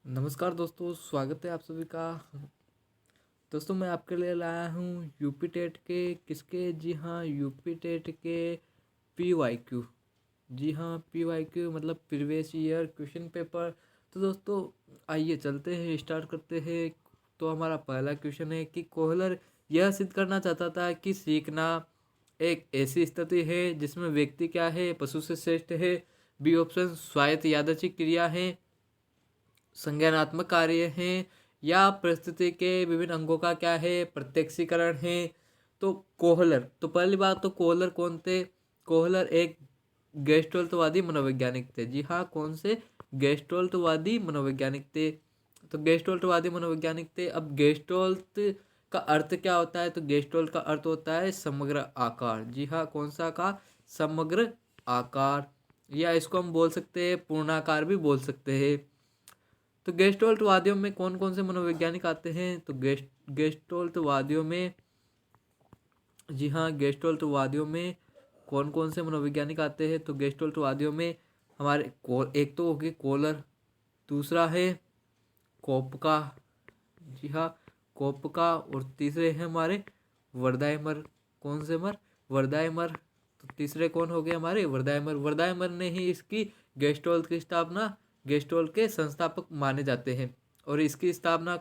नमस्कार दोस्तों, स्वागत है आप सभी का। दोस्तों मैं आपके लिए लाया हूँ यूपी टेट के किसके जी हाँ, यूपी टेट के PYQ। जी हाँ, PYQ मतलब प्रीवियस ईयर क्वेश्चन पेपर। तो दोस्तों आइए चलते हैं, स्टार्ट करते हैं। तो हमारा पहला क्वेश्चन है कि कोहलर यह सिद्ध करना चाहता था कि सीखना एक ऐसी स्थिति है जिसमें व्यक्ति क्या है, पशु से श्रेष्ठ है। बी ऑप्शन स्वायत्त यादृच्छिक क्रिया है, संज्ञानात्मक कार्य हैं, या परिस्थिति के विभिन्न अंगों का क्या है, प्रत्यक्षीकरण है। तो कोहलर, तो पहली बात तो कोहलर कौन थे? कोहलर एक गेस्टोल्टवादी मनोवैज्ञानिक थे। जी हाँ, कौन से? गेस्टोल्टवादी मनोवैज्ञानिक थे। तो गेस्टोल्टवादी मनोवैज्ञानिक थे। अब गेस्टोल्ट का अर्थ क्या होता है? तो गेस्टोल्ट का अर्थ होता है समग्र आकार। जी हाँ, कौन सा आकार? समग्र आकार, या इसको हम बोल सकते हैं पूर्णाकार भी बोल सकते हैं। तो गेस्टोल्टवादियों में कौन कौन से मनोवैज्ञानिक आते हैं? तो गेस्टोल्टवादियों में, जी हाँ, गेस्टोल्टवादियों में कौन कौन से मनोवैज्ञानिक आते हैं? तो गेस्टोल्टवादियों में हमारे एक तो होगी कोलर, दूसरा है कोपका, जी हाँ कोपका, और तीसरे हैं हमारे वर्दाइमर। कौन से मर? वर्दाइमर। तो तीसरे कौन हो गए हमारे? वर्दाइमर। वर्दाइमर ने ही इसकी गेस्टोल्ट की स्थापना, गेस्टोल्ट के संस्थापक माने जाते हैं। और इसकी स्थापना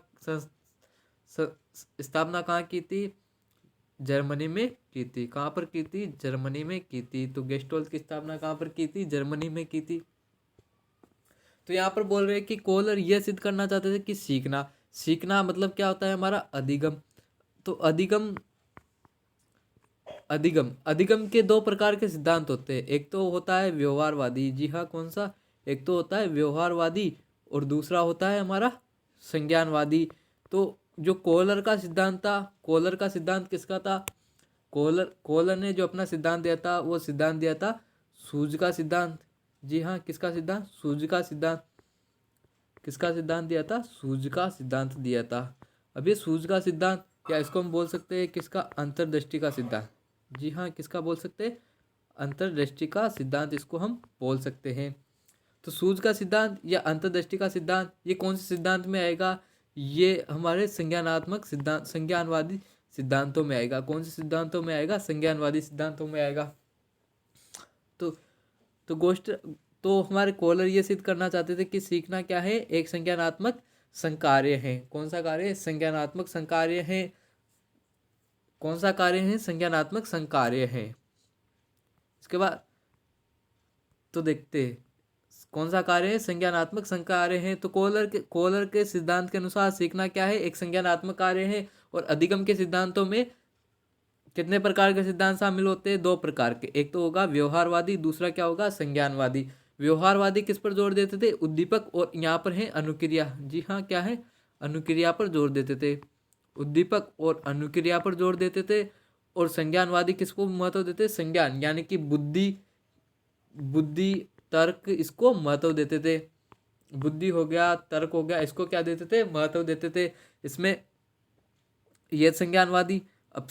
कहाँ की थी? जर्मनी में की थी। कहाँ पर की थी? जर्मनी में की थी। तो गेस्टोल्ट की स्थापना कहाँ पर की थी? जर्मनी में की थी। तो यहाँ पर बोल रहे हैं कि कोहलर यह सिद्ध करना चाहते थे कि सीखना, सीखना मतलब क्या होता है हमारा? अधिगम। तो अधिगम, अधिगम अधिगम के दो प्रकार के सिद्धांत होते हैं। एक तो होता है व्यवहारवादी। जी हाँ, कौन सा? एक तो होता है व्यवहारवादी और दूसरा होता है हमारा संज्ञानवादी। तो जो कोहलर का सिद्धांत था, कोहलर का सिद्धांत किसका था? कोहलर ने जो अपना सिद्धांत दिया था, वो सिद्धांत दिया था सूझ का सिद्धांत। जी हाँ, किसका सिद्धांत? सूझ का सिद्धांत। किसका सिद्धांत दिया था? सूझ का सिद्धांत दिया था। अब ये सूझ का सिद्धांत, क्या इसको हम बोल सकते हैं किसका? अंतर्दृष्टि का सिद्धांत। जी हाँ, किसका बोल सकते हैं? अंतर्दृष्टि का सिद्धांत इसको हम बोल सकते हैं। तो सूझ का सिद्धांत या अंतर्दृष्टि का सिद्धांत, ये कौन से सिद्धांत में आएगा? ये हमारे संज्ञानात्मक सिद्धांत, संज्ञानवादी सिद्धांतों में आएगा। कौन से सिद्धांतों में आएगा? संज्ञानवादी सिद्धांतों में आएगा। तो तो गोष्ठ तो हमारे कोहलर ये सिद्ध करना चाहते थे कि सीखना क्या है? एक संज्ञानात्मक संकार्य है। कौन सा कार्य? संज्ञानात्मक संकार्य है। कौन सा कार्य है? संज्ञानात्मक संकार्य है। इसके बाद तो देखते हैं कौन सा कार्य है? संज्ञानात्मक संकार्य है। तो कोहलर के सिद्धांत के अनुसार सीखना क्या है? एक संज्ञानात्मक कार्य है। और अधिगम के सिद्धांतों में कितने प्रकार के सिद्धांत शामिल होते हैं? दो प्रकार के। एक तो होगा व्यवहारवादी, दूसरा क्या होगा? संज्ञानवादी। व्यवहारवादी किस पर जोर देते थे? उद्दीपक, और यहाँ पर है अनुक्रिया। जी हाँ, क्या है? अनुक्रिया पर जोर देते थे। उद्दीपक और अनुक्रिया पर जोर देते थे। और संज्ञानवादी किसको महत्व देते? संज्ञान, यानी कि बुद्धि, बुद्धि तर्क, इसको महत्व देते थे। बुद्धि हो गया, तर्क हो गया, इसको क्या देते थे? महत्व देते थे। इसमें ये संज्ञानवादी। अब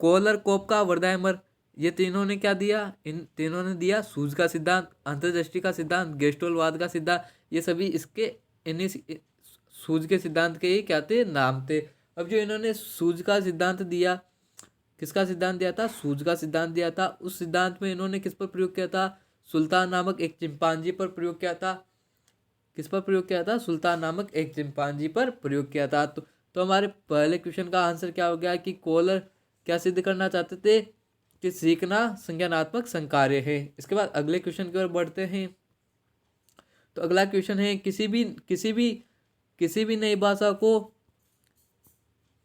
कोहलर, कोपका, वर्दाइमर, ये तीनों ने क्या दिया? इन तीनों ने दिया सूझ का सिद्धांत, अंतर्दृष्टि का सिद्धांत, गेस्टोलवाद का सिद्धांत। ये सभी इसके इन्हीं सूझ के सिद्धांत के ही क्या थे? नाम थे। अब जो इन्होंने सूझ का सिद्धांत दिया, किसका सिद्धांत दिया था? सूझ का सिद्धांत दिया था। उस सिद्धांत में इन्होंने किस पर प्रयोग किया था? सुल्तान नामक एक चिंपांजी पर प्रयोग किया था। किस पर प्रयोग किया था? सुल्तान नामक एक चिंपांजी पर प्रयोग किया था। तो हमारे पहले क्वेश्चन का आंसर क्या हो गया कि कोहलर क्या सिद्ध करना चाहते थे? कि सीखना संज्ञानात्मक संकार्य है। इसके बाद अगले क्वेश्चन की ओर बढ़ते हैं। तो अगला क्वेश्चन है किसी भी नई भाषा को,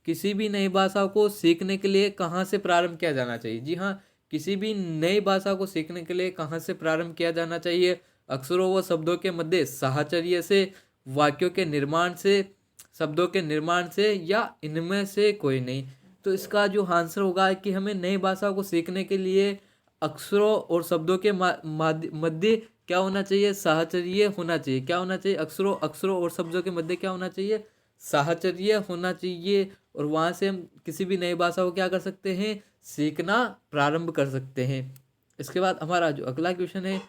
किसी भी नई भाषा को सीखने के लिए कहाँ से प्रारंभ किया जाना चाहिए? जी हाँ, किसी भी नई भाषा को सीखने के लिए कहाँ से प्रारंभ किया जाना चाहिए? अक्षरों व शब्दों के मध्य साहचर्य से, वाक्यों के निर्माण से, शब्दों के निर्माण से, या इनमें से कोई नहीं। तो इसका जो आंसर होगा कि हमें नई भाषा को सीखने के लिए अक्षरों और शब्दों के मध्य क्या होना चाहिए? साहचर्य होना चाहिए। क्या होना चाहिए? अक्षरों और शब्दों के मध्य क्या होना चाहिए? साहचर्य होना चाहिए। और वहाँ से हम किसी भी नई भाषा को क्या कर सकते हैं? सीखना प्रारंभ कर सकते हैं। इसके बाद हमारा जो अगला क्वेश्चन है,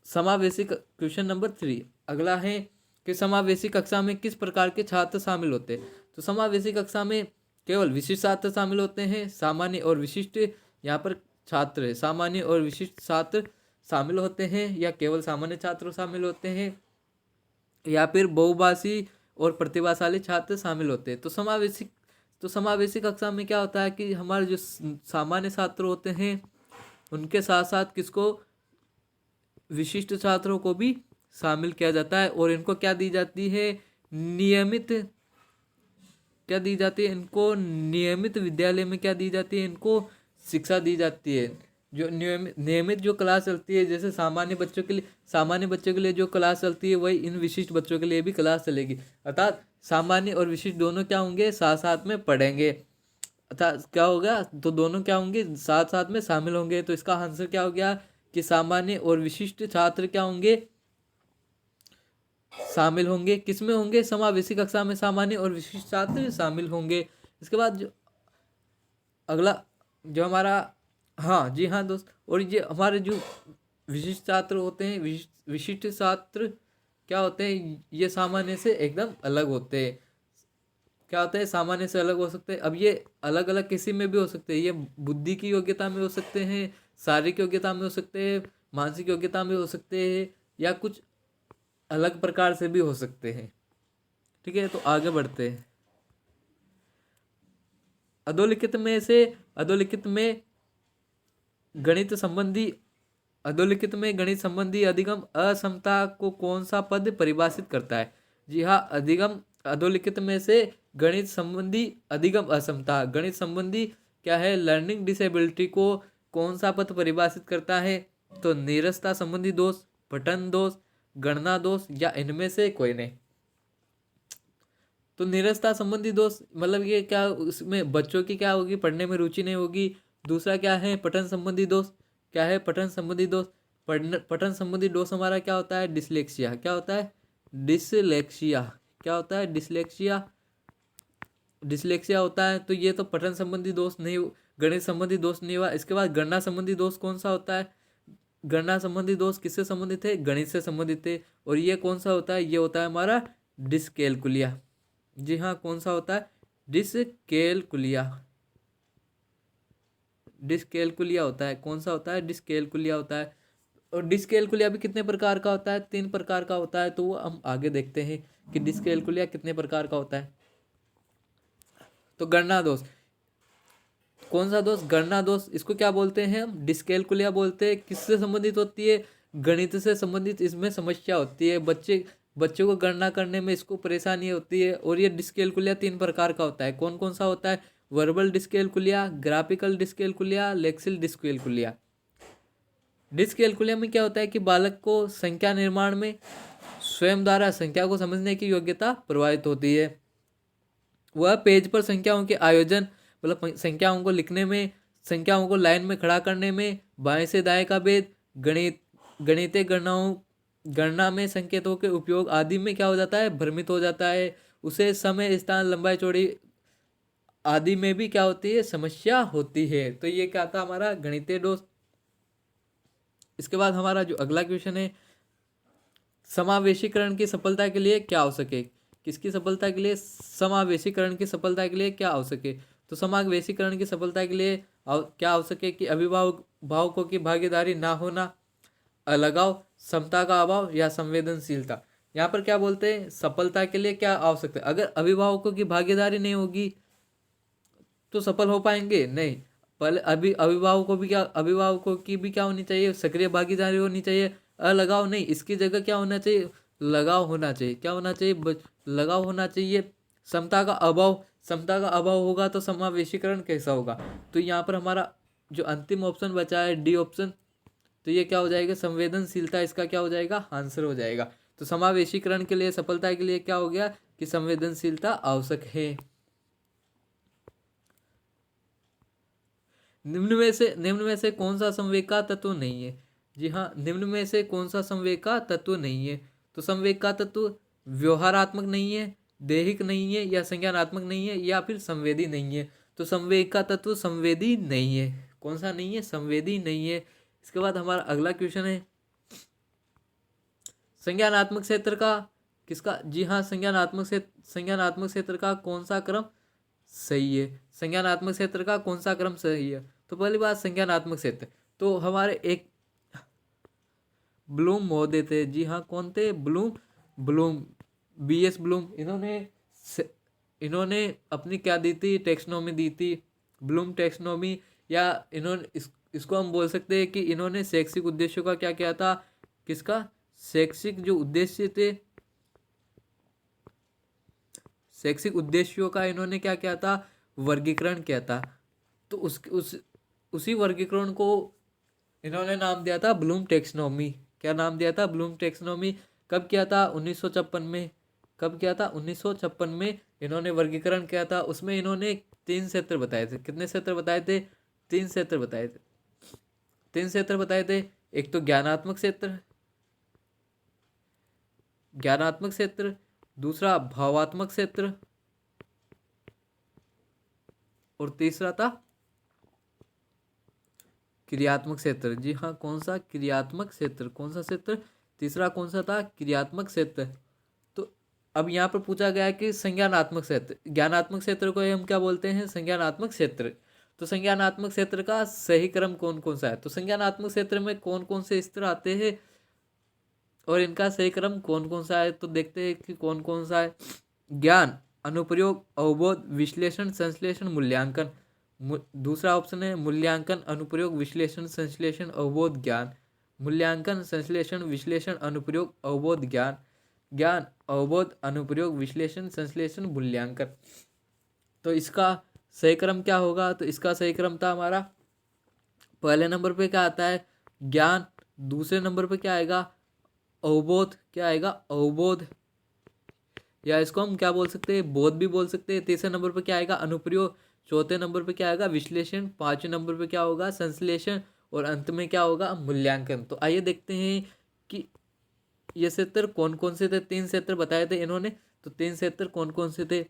समावेशी क्वेश्चन नंबर 3। अगला है कि समावेशी कक्षा में किस प्रकार के छात्र शामिल होते हैं। तो समावेशी कक्षा में केवल विशिष्ट छात्र शामिल होते हैं, सामान्य और विशिष्ट यहाँ पर छात्र है, सामान्य और विशिष्ट छात्र शामिल होते हैं, या केवल सामान्य छात्र शामिल होते हैं, या फिर बहुभाषी और प्रतिभाशाली छात्र शामिल होते हैं। तो समावेशी कक्षा में क्या होता है कि हमारे जो सामान्य छात्र होते हैं उनके साथ साथ किसको, विशिष्ट छात्रों को भी शामिल किया जाता है, और इनको क्या दी जाती है, नियमित क्या दी जाती है, इनको नियमित विद्यालय में क्या दी जाती है, इनको शिक्षा दी जाती है। जो नियमित जो क्लास चलती है, जैसे सामान्य बच्चों के लिए जो क्लास चलती है वही इन विशिष्ट बच्चों के लिए भी क्लास चलेगी। अर्थात सामान्य और विशिष्ट दोनों क्या होंगे, साथ साथ में पढ़ेंगे। अर्थात क्या होगा, तो दोनों क्या होंगे, साथ साथ में शामिल होंगे। तो इसका आंसर क्या हो गया कि सामान्य और विशिष्ट छात्र क्या होंगे, शामिल होंगे। किसमें होंगे, समावेशी कक्षा में सामान्य और विशिष्ट छात्र शामिल होंगे। इसके बाद जो अगला जो हमारा, हाँ जी हाँ दोस्त, और ये हमारे जो विशिष्ट छात्र होते हैं, विशिष्ट छात्र क्या होते हैं, ये सामान्य से एकदम अलग होते हैं। क्या होता है, सामान्य से अलग हो सकते हैं। अब ये अलग अलग किसी में भी हो सकते हैं, ये बुद्धि की योग्यता में हो सकते हैं, शारीरिक योग्यता में हो सकते हैं, मानसिक योग्यता में हो सकते हैं, या कुछ अलग प्रकार से भी हो सकते हैं। ठीक है, तो आगे बढ़ते हैं। अधोलिखित में गणित संबंधी अधिगम असमता को कौन सा पद परिभाषित करता है। जी हाँ, अधोलिखित में से गणित संबंधी अधिगम असमता, गणित संबंधी क्या है, लर्निंग डिसेबिलिटी को कौन सा पद परिभाषित करता है। तो नीरसता संबंधी दोष, पठन दोष, गणना दोष, या इनमें से कोई नहीं। तो नीरसता संबंधी दोष मतलब ये क्या, उसमें बच्चों की क्या होगी, पढ़ने में रुचि नहीं होगी। दूसरा क्या है, पठन संबंधी दोष, क्या है, पठन संबंधी दोष, पठन संबंधी दोष हमारा क्या होता है, डिसलेक्सिया। क्या होता है, डिसलेक्सिया। क्या होता है, डिसलेक्सिया होता है। तो ये तो पठन संबंधी दोष नहीं, गणित संबंधी दोष नहीं हुआ। इसके बाद गणना संबंधी दोष कौन सा होता है, गणना संबंधी दोष किससे संबंधित है, गणित से संबंधित है। और ये कौन सा होता है, ये होता है हमारा डिसकैलकुलिया। जी हाँ, कौन सा होता है, डिसकैलकुलिया। डिसकैलकुलिया होता है। कौन सा होता है, डिसकैलकुलिया होता है। और डिसकैलकुलिया भी कितने प्रकार का होता है, 3 प्रकार का होता है। तो वो हम आगे देखते हैं कि डिसकैलकुलिया कितने प्रकार का होता है। तो गणना दोष, कौन सा दोष, गणना दोष, इसको क्या बोलते हैं हम, डिसकैलकुलिया बोलते हैं। किससे संबंधित होती है, गणित से संबंधित इसमें समस्या होती है, बच्चों को गणना करने में इसको परेशानी होती है। और ये डिसकैलकुलिया 3 प्रकार का होता है। कौन कौन सा होता है, verbal dyscalculia, graphical dyscalculia, lexical dyscalculia. Dyscalculia में क्या होता है कि बालक को संख्या निर्माण में स्वयं द्वारा संख्या को समझने की योग्यता प्रभावित होती है। वह पेज पर संख्याओं के आयोजन, मतलब संख्याओं को लिखने में, संख्याओं को लाइन में खड़ा करने में, बाएं से दाएं का भेद, गणितीय गणना में संकेतों के उपयोग आदि में क्या हो जाता है, भ्रमित हो जाता है। उसे समय, स्थान, लंबाई, चौड़ी आदि में भी क्या होती है, समस्या होती है। तो ये क्या था हमारा गणितीय दोष। इसके बाद हमारा जो अगला क्वेश्चन है, समावेशीकरण की सफलता के लिए क्या आवश्यक है। किसकी सफलता के लिए, समावेशीकरण की सफलता के लिए क्या आवश्यक है। तो समावेशीकरण की सफलता के लिए क्या आवश्यक है कि अभिभावकों की भागीदारी ना होना, अलगाव, समता का अभाव, या संवेदनशीलता। यहाँ पर क्या बोलते हैं, सफलता के लिए क्या आवश्यक है। अगर अभिभावकों की भागीदारी नहीं होगी तो सफल हो पाएंगे नहीं। पहले अभिभावकों की भी क्या होनी चाहिए, सक्रिय भागीदारी होनी चाहिए। अलगाव नहीं, इसकी जगह क्या होना चाहिए, लगाव होना चाहिए। क्या होना चाहिए, लगाव होना चाहिए। समता का अभाव होगा तो समावेशीकरण कैसा होगा। तो यहाँ पर हमारा जो अंतिम ऑप्शन बचा है, डी ऑप्शन, तो ये क्या हो जाएगा, संवेदनशीलता इसका क्या हो जाएगा, आंसर हो जाएगा। तो समावेशीकरण के लिए, सफलता के लिए क्या हो गया कि संवेदनशीलता आवश्यक है। निम्न में से कौन सा संवेग का तत्व नहीं है। जी हाँ, निम्न में से कौन सा संवेग का तत्व नहीं है। तो संवेग का तत्व व्यवहारात्मक नहीं है, दैहिक नहीं है, या संज्ञानात्मक नहीं है, या फिर संवेदी नहीं है। तो संवेग का तत्व संवेदी नहीं है। कौन सा नहीं है, संवेदी नहीं है। इसके बाद हमारा अगला क्वेश्चन है, संज्ञानात्मक क्षेत्र का किसका, जी हाँ, संज्ञानात्मक क्षेत्र का कौन सा क्रम सही है, संज्ञानात्मक क्षेत्र का कौन सा क्रम सही है। तो पहली बात संज्ञानात्मक क्षेत्र, तो हमारे एक ब्लूम महोदय थे, जी हाँ, कौन थे, ब्लूम BS ब्लूम, इन्होंने अपनी क्या दी थी, टेक्सोनोमी दी थी, ब्लूम टेक्सोनोमी, या इन्होंने इसको हम बोल सकते हैं कि इन्होंने शैक्षिक उद्देश्यों का क्या किया था, किसका, शैक्षिक जो उद्देश्य थे, शैक्षिक उद्देश्यों का इन्होंने क्या किया था, वर्गीकरण किया था। तो उसी वर्गीकरण को इन्होंने नाम दिया था ब्लूम टेक्सोनोमी। क्या नाम दिया था, ब्लूम टेक्सोनोमी। कब किया था, 1956 में। कब किया था, 1956 में इन्होंने वर्गीकरण किया था। उसमें इन्होंने 3 क्षेत्र बताए थे। कितने क्षेत्र बताए थे, 3 क्षेत्र बताए थे। 3 क्षेत्र बताए थे। एक तो ज्ञानात्मक क्षेत्र, दूसरा भावात्मक क्षेत्र, और तीसरा था क्रियात्मक क्षेत्र। जी हाँ, कौन सा, क्रियात्मक क्षेत्र। कौन सा क्षेत्र, तीसरा कौन सा था, क्रियात्मक क्षेत्र। तो अब यहाँ पर पूछा गया है कि संज्ञानात्मक क्षेत्र, ज्ञानात्मक क्षेत्र को हम क्या बोलते हैं, संज्ञानात्मक क्षेत्र। तो संज्ञानात्मक क्षेत्र का सही क्रम कौन कौन सा है। तो संज्ञानात्मक क्षेत्र में कौन कौन से स्तर आते हैं और इनका सही क्रम कौन कौन सा है। तो देखते हैं कि कौन कौन सा है। ज्ञान, अनुप्रयोग, अवबोध, विश्लेषण, संश्लेषण, मूल्यांकन। दूसरा ऑप्शन है मूल्यांकन, अनुप्रयोग, विश्लेषण, संश्लेषण, अवबोध, ज्ञान। मूल्यांकन, संश्लेषण, विश्लेषण, अनुप्रयोग, अवबोध, ज्ञान। ज्ञान, अवबोध, अनुप्रयोग, विश्लेषण, संश्लेषण, मूल्यांकन। तो इसका सही क्रम क्या होगा। तो इसका सही क्रम था हमारा, पहले नंबर पे क्या आता है, ज्ञान। दूसरे नंबर पे क्या आएगा, अवबोध। क्या आएगा, अवबोध, या इसको हम क्या बोल सकते हैं, बोध भी बोल सकते हैं। तीसरे नंबर पे क्या आएगा, अनुप्रयोग। चौथे नंबर पे क्या आएगा, विश्लेषण। पांचवें नंबर पे क्या होगा, संश्लेषण। और अंत में क्या होगा, मूल्यांकन। तो आइए देखते हैं कि ये क्षेत्र कौन कौन से थे। 3 क्षेत्र बताए थे इन्होंने। तो 3 क्षेत्र कौन कौन से थे।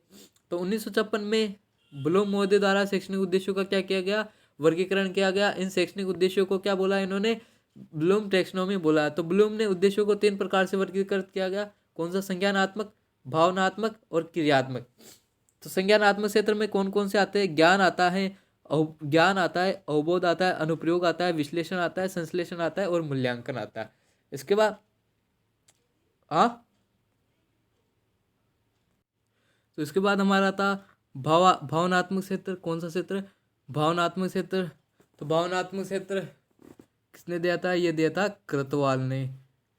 तो 1956 में ब्लूम महोदय द्वारा शैक्षणिक उद्देश्यों का क्या किया गया, वर्गीकरण किया गया। इन शैक्षणिक उद्देश्यों को क्या बोला इन्होंने, ब्लूम टेक्सोनोमी बोला। तो ब्लूम ने उद्देश्यों को 3 प्रकार से वर्गीकृत किया गया। कौन सा, संज्ञानात्मक, भावनात्मक और क्रियात्मक। तो संज्ञानात्मक क्षेत्र में कौन कौन से आते हैं, ज्ञान आता है, अवबोध आता है, अनुप्रयोग आता है, विश्लेषण आता है, संश्लेषण आता है और मूल्यांकन आता है। इसके बाद तो इसके बाद हमारा था भावनात्मक क्षेत्र। कौन सा क्षेत्र, भावनात्मक क्षेत्र। तो भावनात्मक क्षेत्र किसने दिया था, ये दिया था कृतवाल ने।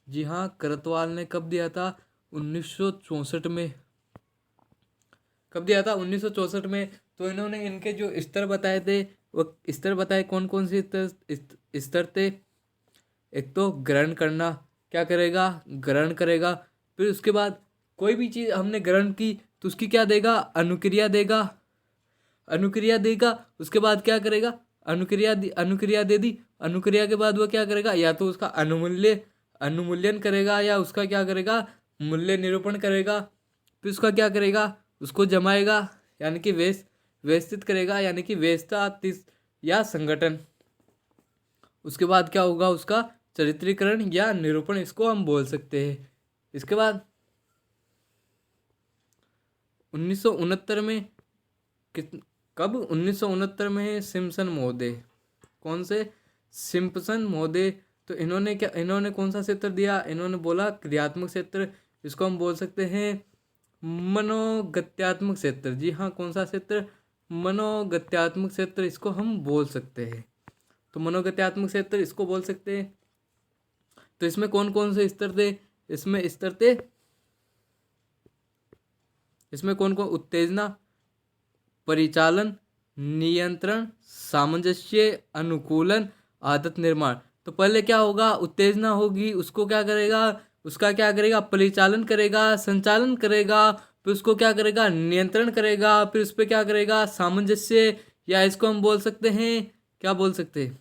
जी हाँ, कृतवाल ने कब दिया था, 1964 में। कब दिया था, 1964 में। तो इन्होंने इनके जो स्तर बताए थे, वो स्तर बताए कौन कौन से स्तर थे। एक तो ग्रहण करना, क्या करेगा, ग्रहण करेगा। फिर उसके बाद कोई भी चीज़ हमने ग्रहण की तो उसकी क्या देगा, अनुक्रिया देगा। उसके बाद क्या करेगा, अनुक्रिया दे दी। अनुक्रिया के बाद वो क्या करेगा, या तो उसका अनुमूल्यन करेगा, या उसका क्या करेगा, मूल्य निरूपण करेगा। फिर उसका क्या करेगा, उसको जमाएगा, यानी कि व्यवस्थित करेगा, यानी कि व्यवस्था या संगठन। उसके बाद क्या होगा, उसका चरित्रीकरण या निरूपण, इसको हम बोल सकते हैं। इसके बाद 1969 में कब, 1969 में सिम्पसन महोदय। कौन से, सिम्पसन महोदय। तो इन्होंने कौन सा क्षेत्र दिया, इन्होंने बोला क्रियात्मक क्षेत्र। इसको हम बोल सकते हैं मनोगत्यात्मक क्षेत्र। जी हाँ, कौन सा क्षेत्र, मनोगत्यात्मक क्षेत्र, इसको हम बोल सकते हैं। तो मनोगत्यात्मक क्षेत्र इसको बोल सकते हैं। तो इसमें कौन कौन से स्तर थे, इसमें कौन कौन, उत्तेजना, परिचालन, नियंत्रण, सामंजस्य, अनुकूलन, आदत निर्माण। तो पहले क्या होगा, उत्तेजना होगी, उसको क्या करेगा, उसका क्या करेगा, परिचालन करेगा, संचालन करेगा। फिर उसको क्या करेगा, नियंत्रण करेगा। फिर उस पर क्या करेगा, सामंजस्य, या इसको हम बोल सकते हैं, क्या बोल सकते हैं,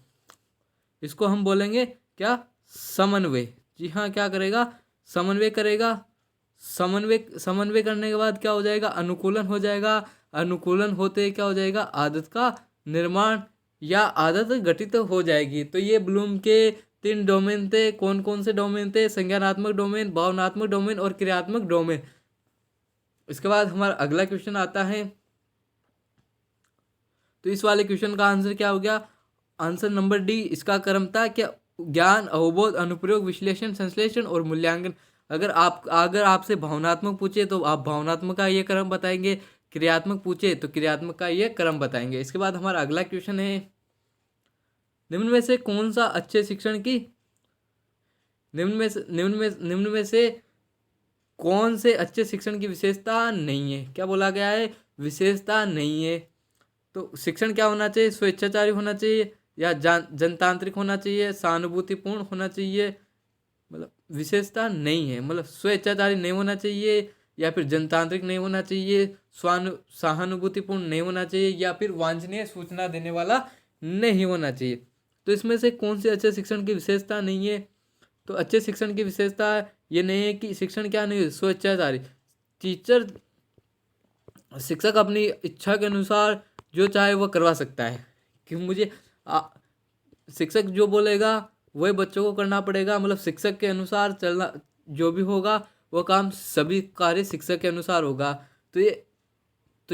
इसको हम बोलेंगे क्या, समन्वय। जी हाँ, क्या करेगा, समन्वय करेगा। समन्वय करने के बाद क्या हो जाएगा, अनुकूलन हो जाएगा। अनुकूलन होते क्या हो जाएगा, आदत का निर्माण या आदत गठित हो जाएगी। तो ये ब्लूम के 3 डोमेन थे। कौन कौन से डोमेन थे? संज्ञानात्मक डोमेन, भावनात्मक डोमेन और क्रियात्मक डोमेन। इसके बाद हमारा अगला क्वेश्चन आता है। तो इस वाले क्वेश्चन का आंसर क्या हो गया? आंसर नंबर डी इसका क्रम था क्या? ज्ञान, अवबोध, अनुप्रयोग, विश्लेषण, संश्लेषण और मूल्यांकन। अगर आपसे भावनात्मक पूछे तो आप भावनात्मक का ये क्रम बताएंगे, क्रियात्मक पूछे तो क्रियात्मक का ये क्रम बताएंगे। इसके बाद हमारा अगला क्वेश्चन है, निम्न में से कौन सा अच्छे शिक्षण की निम्न में से कौन से अच्छे शिक्षण की विशेषता नहीं है? क्या बोला गया है? विशेषता नहीं है। तो शिक्षण क्या होना चाहिए? स्वेच्छाचारी होना चाहिए या जनतांत्रिक होना चाहिए, सहानुभूतिपूर्ण होना चाहिए? मतलब विशेषता नहीं है, मतलब स्वेच्छाचारी नहीं होना चाहिए या फिर जनतांत्रिक नहीं होना चाहिए, सहानुभूतिपूर्ण नहीं होना चाहिए या फिर वांछनीय सूचना देने वाला नहीं होना चाहिए। तो इसमें से कौन से अच्छे शिक्षण की विशेषता नहीं है? तो अच्छे शिक्षण की विशेषता ये नहीं है कि शिक्षण क्या नहीं है? स्वेच्छाचारी। टीचर, शिक्षक अपनी इच्छा के अनुसार जो चाहे वो करवा सकता है कि मुझे शिक्षक जो बोलेगा वही बच्चों को करना पड़ेगा। मतलब शिक्षक के अनुसार चलना, जो भी होगा वो काम, सभी कार्य शिक्षक के अनुसार होगा। तो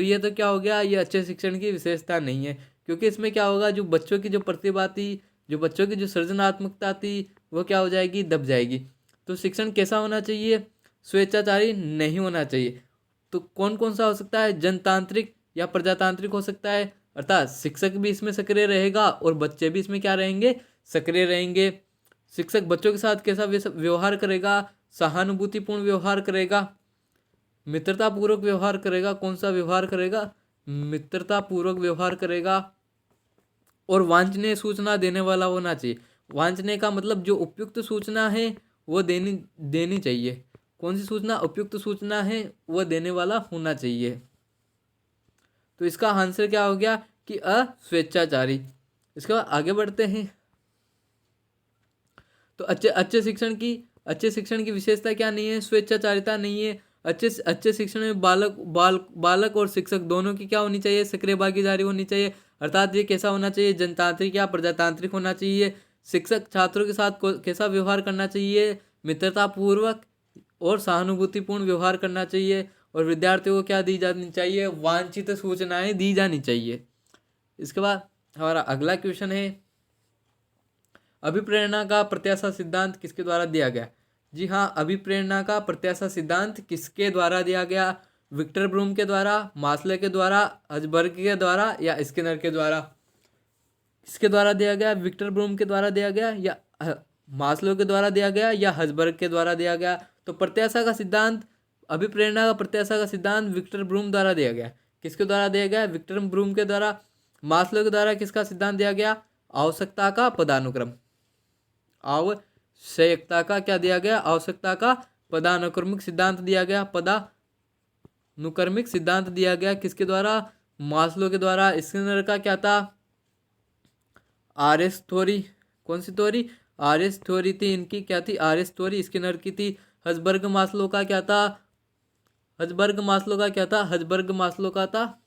ये तो क्या हो गया? ये अच्छे शिक्षण की विशेषता नहीं है, क्योंकि इसमें क्या होगा? जो बच्चों की जो प्रतिभा थी, जो बच्चों की जो सृजनात्मकता थी, वो क्या हो जाएगी? दब जाएगी। तो शिक्षण कैसा होना चाहिए? स्वेच्छाचारी नहीं होना चाहिए। तो कौन कौन सा हो सकता है? जनतांत्रिक या प्रजातांत्रिक हो सकता है, अर्थात शिक्षक भी इसमें सक्रिय रहेगा और बच्चे भी इसमें क्या रहेंगे? सक्रिय रहेंगे। शिक्षक बच्चों के साथ कैसा व्यवहार करेगा? सहानुभूतिपूर्ण व्यवहार करेगा, मित्रतापूर्वक व्यवहार करेगा। कौन सा व्यवहार करेगा? मित्रतापूर्वक व्यवहार करेगा। और वांछनीय सूचना देने वाला होना चाहिए। वांछनीय का मतलब जो उपयुक्त सूचना है वो देनी चाहिए। कौन सी सूचना? उपयुक्त सूचना है वो देने वाला होना चाहिए। तो इसका आंसर क्या हो गया? कि अस्वेच्छाचारी। इसके बाद आगे बढ़ते हैं। तो अच्छे शिक्षण की विशेषता क्या नहीं है? स्वेच्छाचारिता नहीं है। अच्छे शिक्षण में बालक और शिक्षक दोनों की क्या होनी चाहिए? सक्रिय भागीदारी होनी चाहिए। अर्थात ये कैसा होना चाहिए? जनतांत्रिक या प्रजातांत्रिक होना चाहिए। शिक्षक छात्रों के साथ कैसा व्यवहार करना चाहिए? मित्रतापूर्वक और सहानुभूतिपूर्ण व्यवहार करना चाहिए। और विद्यार्थियों को क्या दी जानी चाहिए? वांछित सूचनाएं दी जानी चाहिए। इसके बाद हमारा अगला क्वेश्चन है, अभिप्रेरणा का प्रत्याशा सिद्धांत किसके द्वारा दिया गया? जी हाँ, अभिप्रेरणा का प्रत्याशा सिद्धांत किसके द्वारा दिया गया? विक्टर ब्रूम के द्वारा, मास्लो के द्वारा, हजबर्ग के द्वारा या स्किनर के द्वारा? किसके द्वारा दिया गया? विक्टर ब्रूम के द्वारा दिया गया या मास्लो के द्वारा दिया गया या हजबर्ग के द्वारा दिया गया? तो प्रत्याशा का सिद्धांत, अभिप्रेरणा का प्रत्याशा का सिद्धांत विक्टर ब्रूम द्वारा दिया गया। किसके द्वारा दिया गया? विक्टर ब्रूम के द्वारा। मास्लो के द्वारा किसका सिद्धांत दिया गया? आवश्यकता का पदानुक्रम। आवश्यकता का क्या दिया गया? आवश्यकता का पदानुक्रमिक सिद्धांत दिया गया। पदानुक्रमिक सिद्धांत दिया गया किसके द्वारा? मास्लो के द्वारा। स्किनर का क्या था? RS theory. कौन सी थ्योरी? आरएस थ्योरी थी इनकी। क्या थी? आरएस थ्योरी स्किनर की थी। हजबर्ग मास्लो का क्या था? हजबर्ग मास्लो का था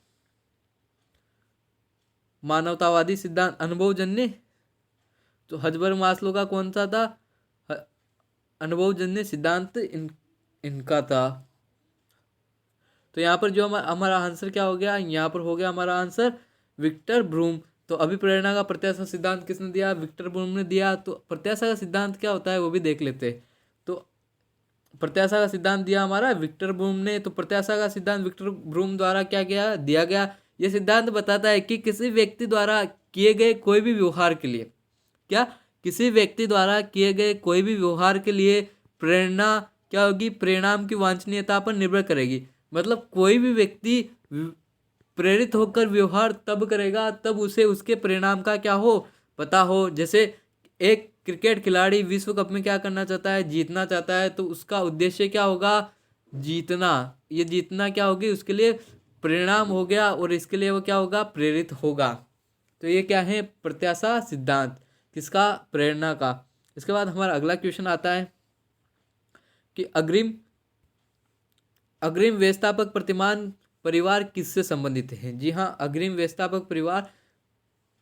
मानवतावादी सिद्धांत, अनुभवजन्य। तो हजबर्ग मास्लो का कौन सा था? अनुभवजन्य सिद्धांत इनका था। तो यहाँ पर जो हमारा आंसर क्या हो गया? यहाँ पर हो गया हमारा आंसर विक्टर ब्रूम। तो अभिप्रेरणा का प्रत्याशा सिद्धांत किसने दिया? विक्टर ब्रूम ने दिया। तो प्रत्याशा का सिद्धांत क्या होता है वो भी देख लेते हैं। तो प्रत्याशा का सिद्धांत दिया हमारा विक्टर ब्रूम ने। तो प्रत्याशा का सिद्धांत विक्टर ब्रूम द्वारा क्या दिया गया? यह सिद्धांत बताता है कि किसी व्यक्ति द्वारा किए गए कोई भी व्यवहार के लिए, किसी व्यक्ति द्वारा किए गए कोई भी व्यवहार के लिए प्रेरणा क्या होगी? परिणाम की वांछनीयता पर निर्भर करेगी। मतलब कोई भी व्यक्ति प्रेरित होकर व्यवहार तब करेगा तब उसे उसके परिणाम का क्या हो? पता हो। जैसे एक क्रिकेट खिलाड़ी विश्व कप में क्या करना चाहता है? जीतना चाहता है। तो उसका उद्देश्य क्या होगा? जीतना। ये जीतना क्या होगी? उसके लिए परिणाम हो गया और इसके लिए वो क्या होगा? प्रेरित होगा। तो ये क्या है? प्रत्याशा सिद्धांत। किसका? प्रेरणा का। इसके बाद हमारा अगला क्वेश्चन आता है कि अग्रिम व्यवस्थापक प्रतिमान परिवार किससे संबंधित है? जी हाँ, अग्रिम व्यवस्थापक परिवार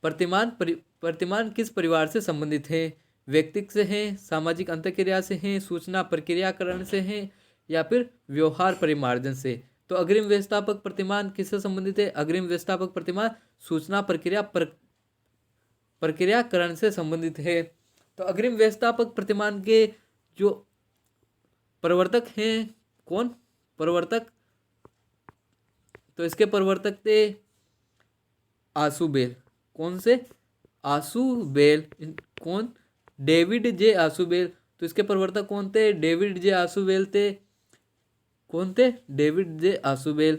प्रतिमान किस परिवार से संबंधित है? व्यक्तिक से हैं, सामाजिक अंतःक्रिया से हैं, सूचना प्रक्रियाकरण से हैं, या फिर व्यवहार परिमार्जन से। तो अग्रिम व्यवस्थापक प्रतिमान किससे संबंधित है? अग्रिम व्यवस्थापक प्रतिमान सूचना प्रक्रियाकरण से संबंधित है। तो अग्रिम व्यवस्थापक प्रतिमान के जो प्रवर्तक हैं, कौन प्रवर्तक? तो इसके प्रवर्तक थे आशुबेल। कौन से? आशुबेल। कौन? David J Ausubel. तो इसके प्रवर्तक कौन थे? डेविड जे आशुबेल थे। कौन थे? David J Ausubel.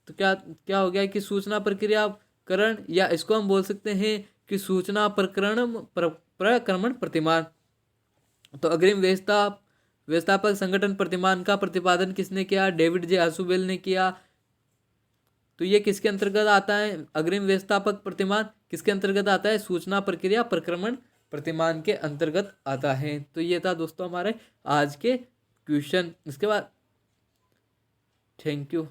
तो क्या क्या हो गया कि सूचना प्रक्रियाकरण, या इसको हम बोल सकते हैं कि सूचना प्रक्रमण प्रतिमान। तो अग्रिम व्यवस्थापक संगठन प्रतिमान का प्रतिपादन किसने किया? डेविड जे आशुबेल ने किया। तो ये किसके अंतर्गत आता है? अग्रिम व्यवस्थापक प्रतिमान किसके अंतर्गत आता है? सूचना प्रक्रिया प्रक्रमण प्रतिमान के अंतर्गत आता है। तो ये था दोस्तों हमारे आज के क्वेश्चन। इसके बाद थैंक यू।